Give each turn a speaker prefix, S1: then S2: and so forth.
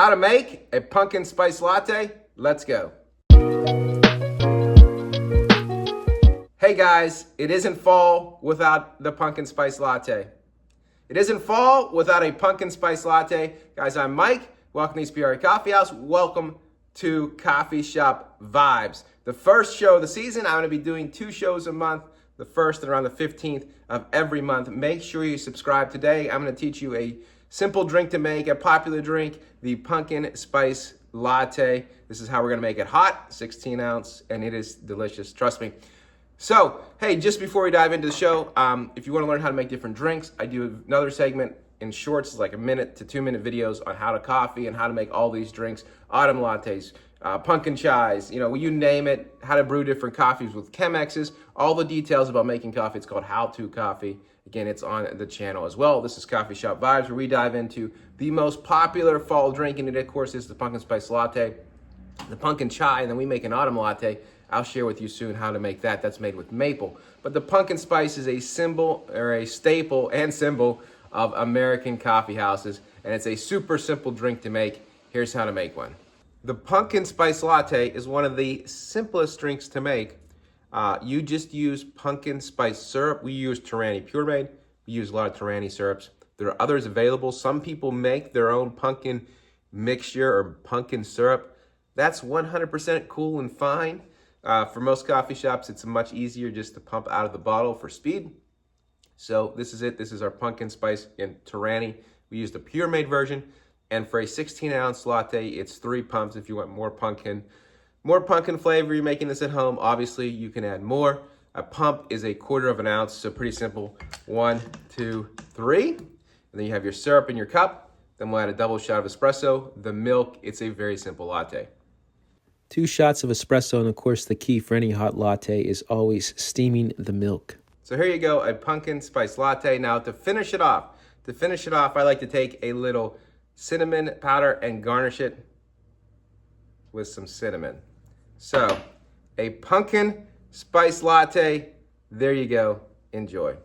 S1: How to make a pumpkin spice latte? Let's go. Hey guys, it isn't fall without the pumpkin spice latte. It isn't fall without a pumpkin spice latte. Guys, I'm Mike. Welcome to East Peoria Coffee House. Welcome to Coffee Shop Vibes. The first show of the season. I'm going to be doing 2 shows a month. The first and around the 15th of every month. Make sure you subscribe today. I'm going to teach you a simple drink to make, a popular drink, the pumpkin spice latte. This is how we're going to make it hot, 16 ounce, and it is delicious. Trust me. So, hey, just before we dive into the show, if you want to learn how to make different drinks, I do another segment in shorts, it's like 1 to 2 minute videos on how to coffee and how to make all these drinks, autumn lattes, pumpkin chais, you name it, how to brew different coffees with Chemexes, all the details about making coffee. It's called How To Coffee. Again, it's on the channel as well. This is Coffee Shop Vibes, where we dive into the most popular fall drink, and it, of course, is the pumpkin spice latte, the pumpkin chai, and then we make an autumn latte. I'll share with you soon how to make that. That's made with maple. But the pumpkin spice is a symbol, or a staple and symbol of American coffee houses, and it's a super simple drink to make. Here's how to make one. The pumpkin spice latte is one of the simplest drinks to make. You just use pumpkin spice syrup. We use Torani Pure Made. We use a lot of Torani syrups. There are others available. Some people make their own pumpkin mixture or pumpkin syrup. That's 100% cool and fine. For most coffee shops, it's much easier just to pump out of the bottle for speed. So this is it. This is our pumpkin spice in Torani. We used the Pure Made version. And for a 16-ounce latte, it's 3 pumps. If you want more pumpkin flavor, you're making this at home, obviously you can add more. A pump is 1/4 ounce, so pretty simple. 1, 2, 3. And then you have your syrup in your cup. Then we'll add a double shot of espresso. The milk, it's a very simple latte.
S2: 2 shots of espresso, and of course the key for any hot latte is always steaming the milk.
S1: So here you go, a pumpkin spice latte. Now to finish it off, I like to take a little cinnamon powder and garnish it with some cinnamon. So, a pumpkin spice latte, there you go, enjoy.